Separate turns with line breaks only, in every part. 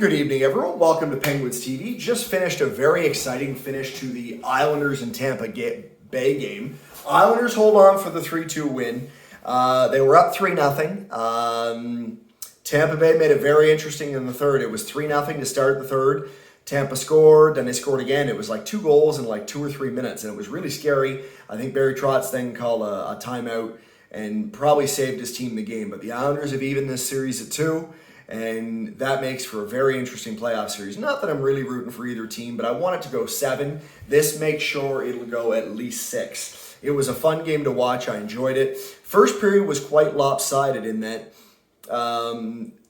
Good evening, everyone. Welcome to Penguins TV. Just finished a very exciting finish to the Islanders and Tampa Bay game. Islanders hold on for the 3-2 win. They were up 3-0. Tampa Bay made it very interesting in the third. It was 3-0 to start the third. Tampa scored, then they scored again. It was like 2 goals in like 2 or 3 minutes, and it was really scary. I think Barry Trotz then called a timeout and probably saved his team the game. But the Islanders have evened this series at 2. And that makes for a very interesting playoff series. Not that I'm really rooting for either team, but I want it to go 7. This makes sure it'll go at least 6. It was a fun game to watch. I enjoyed it. First period was quite lopsided in that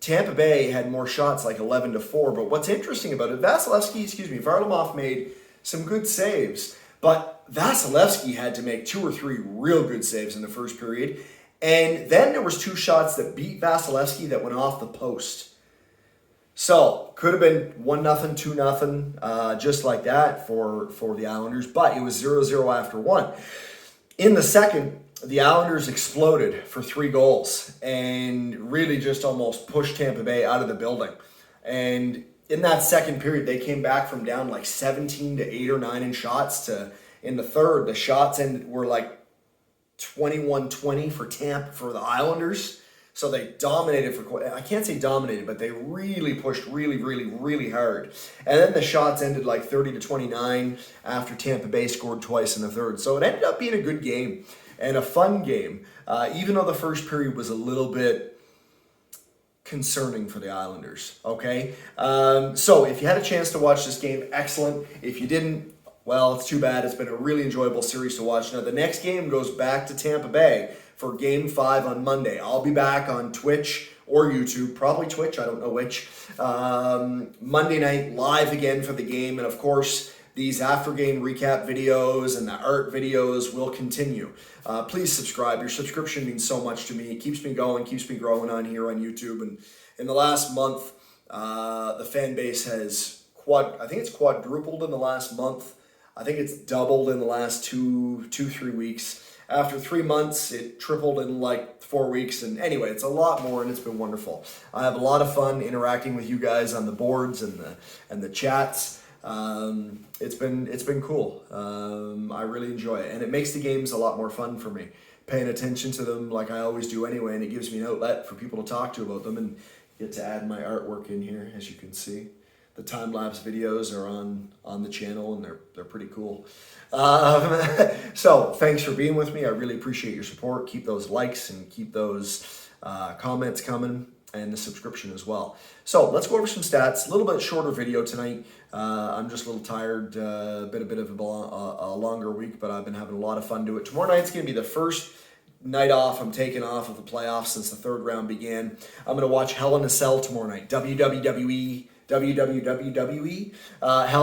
Tampa Bay had more shots, like 11-4. But what's interesting about it, Varlamov made some good saves. But Vasilevsky had to make 2 or 3 real good saves in the first period. And then there was 2 shots that beat Vasilevsky that went off the post. So, could have been 1-0, 2-0, just like that for the Islanders. But it was 0-0 after 1. In the second, the Islanders exploded for 3 goals and really just almost pushed Tampa Bay out of the building. And in that second period, they came back from down like 17 to 8 or 9 in shots to, in the third, the shots were like 21-20 for the Islanders. So they dominated I can't say dominated, but they really pushed really hard. And then the shots ended like 30-29 after Tampa Bay scored twice in the third. So it ended up being a good game and a fun game, even though the first period was a little bit concerning for the Islanders, okay? So if you had a chance to watch this game, excellent. If you didn't, well, it's too bad. It's been a really enjoyable series to watch. Now, the next game goes back to Tampa Bay for Game 5 on Monday. I'll be back on Twitch or YouTube, probably Twitch, I don't know which. Monday night, live again for the game. And, of course, these after-game recap videos and the art videos will continue. Please subscribe. Your subscription means so much to me. It keeps me going, keeps me growing on here on YouTube. And in the last month, the fan base has quadrupled in the last month. I think it's doubled in the last 3 weeks. After 3 months, it tripled in like 4 weeks. And anyway, it's a lot more, and it's been wonderful. I have a lot of fun interacting with you guys on the boards and the chats. It's been cool. I really enjoy it, and it makes the games a lot more fun for me. Paying attention to them like I always do anyway, and it gives me an outlet for people to talk to about them, and get to add my artwork in here, as you can see. The time-lapse videos are on the channel, and they're pretty cool. So thanks for being with me. I really appreciate your support. Keep those likes and keep those comments coming, and the subscription as well. So let's go over some stats. A little bit shorter video tonight. I'm just a little tired. Been a bit of a longer week, but I've been having a lot of fun doing it. Tomorrow night's going to be the first night off I'm taking off of the playoffs since the third round began. I'm going to watch Hell in a Cell tomorrow night. WWE. Hell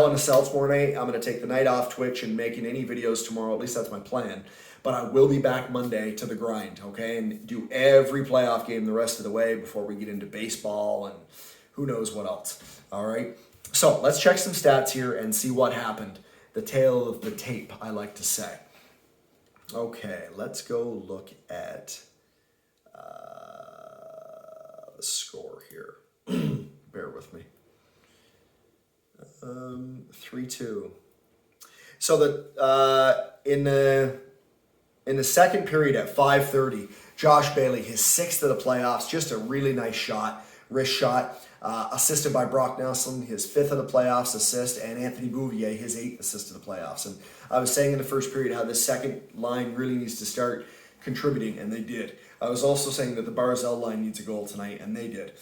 in a Cell tomorrow night. I'm going to take the night off Twitch and making any videos tomorrow. At least that's my plan. But I will be back Monday to the grind, okay? And do every playoff game the rest of the way before we get into baseball and who knows what else, all right? So let's check some stats here and see what happened. The tale of the tape, I like to say. Okay, let's go look at the score here. Bear with me. 3-2. So in the second period at 5:30, Josh Bailey, his 6th of the playoffs, just a really nice shot, wrist shot, assisted by Brock Nelson, his 5th of the playoffs assist, and Anthony Bouvier, his 8th assist of the playoffs. And I was saying in the first period how this second line really needs to start contributing, and they did. I was also saying that the Barzell line needs a goal tonight, and they did.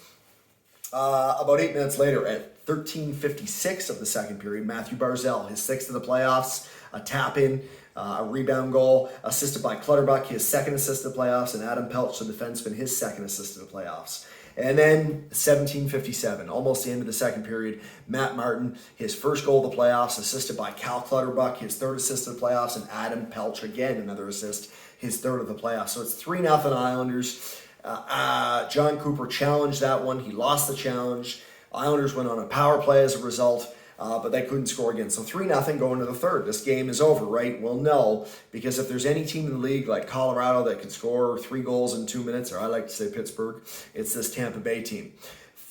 About 8 minutes later, at 13:56 of the second period, Matthew Barzell, his 6th of the playoffs, a tap-in, a rebound goal, assisted by Clutterbuck, his 2nd assist of the playoffs, and Adam Pelch, the defenseman, his 2nd assist of the playoffs. And then 17:57, almost the end of the second period, Matt Martin, his 1st goal of the playoffs, assisted by Cal Clutterbuck, his 3rd assist of the playoffs, and Adam Pelch, again, another assist, his 3rd of the playoffs. So it's 3-0 Islanders. John Cooper challenged that one. He lost the challenge. Islanders went on a power play as a result. but they couldn't score again. So 3-0 going to the third. This game is over, right? Well, no, because if there's any team in the league like Colorado that can score 3 goals in 2 minutes, or I like to say Pittsburgh, it's this Tampa Bay team.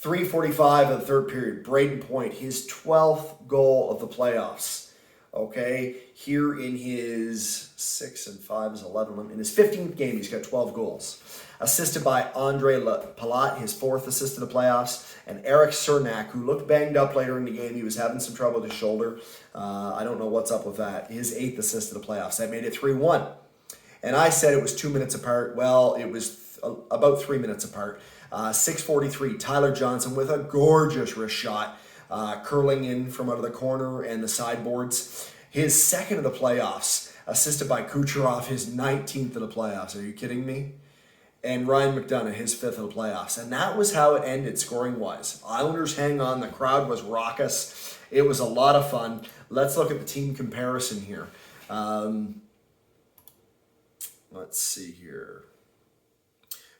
3:45 of the third period, Braden Point, his 12th goal of the playoffs. Okay, here in his 6 and 5 is 11. In his 15th game, he's got 12 goals. Assisted by Andre Palat, his 4th assist of the playoffs, and Eric Cernak, who looked banged up later in the game. He was having some trouble with his shoulder. I don't know what's up with that. His 8th assist of the playoffs. That made it 3-1. And I said it was 2 minutes apart. Well, it was about 3 minutes apart. 6:43, Tyler Johnson with a gorgeous wrist shot, curling in from out of the corner and the sideboards. His 2nd of the playoffs, assisted by Kucherov, his 19th of the playoffs. Are you kidding me? And Ryan McDonough, his 5th of the playoffs. And that was how it ended scoring-wise. Islanders hang on. The crowd was raucous. It was a lot of fun. Let's look at the team comparison here. Let's see here.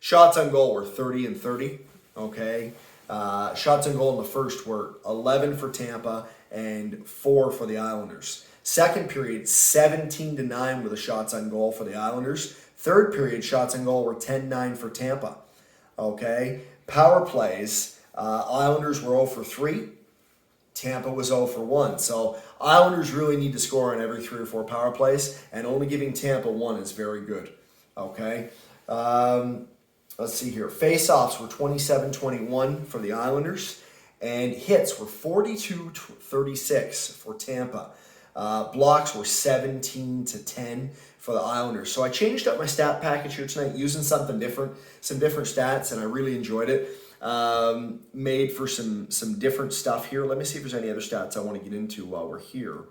Shots on goal were 30 and 30, okay? Shots on goal in the first were 11 for Tampa and 4 for the Islanders. Second period, 17-9 were the shots on goal for the Islanders. Third period, shots on goal were 10-9 for Tampa, okay? Power plays, Islanders were 0 for 3. Tampa was 0 for 1. So Islanders really need to score on every 3 or 4 power plays, and only giving Tampa 1 is very good, okay? Let's see here. Face-offs were 27-21 for the Islanders, and hits were 42-36 for Tampa. Blocks were 17-10 for the Islanders. So I changed up my stat package here tonight using something different, some different stats, and I really enjoyed it. Made for some different stuff here. Let me see if there's any other stats I want to get into while we're here.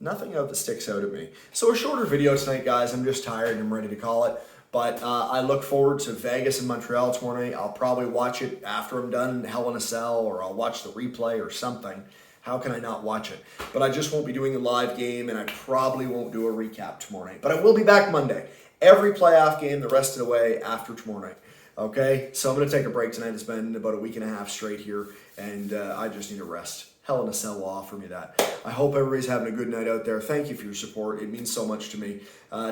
Nothing else that sticks out at me. So a shorter video tonight, guys. I'm just tired and I'm ready to call it. But I look forward to Vegas and Montreal tomorrow night. I'll probably watch it after I'm done Hell in a Cell, or I'll watch the replay or something. How can I not watch it? But I just won't be doing a live game, and I probably won't do a recap tomorrow night. But I will be back Monday. Every playoff game the rest of the way after tomorrow night. Okay? So I'm going to take a break tonight. It's been about a week and a half straight here, and I just need a rest. Hell in a Cell will offer me that. I hope everybody's having a good night out there. Thank you for your support. It means so much to me.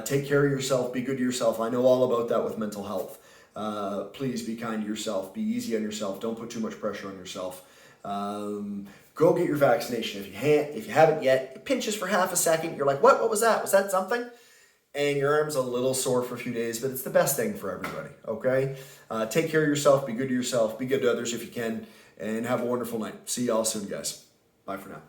Take care of yourself. Be good to yourself. I know all about that with mental health. Please be kind to yourself. Be easy on yourself. Don't put too much pressure on yourself. Go get your vaccination. If you haven't yet, it pinches for half a second. You're like, what? What was that? Was that something? And your arm's a little sore for a few days, but it's the best thing for everybody, okay? Take care of yourself. Be good to yourself. Be good to others if you can. And have a wonderful night. See y'all soon, guys. Bye for now.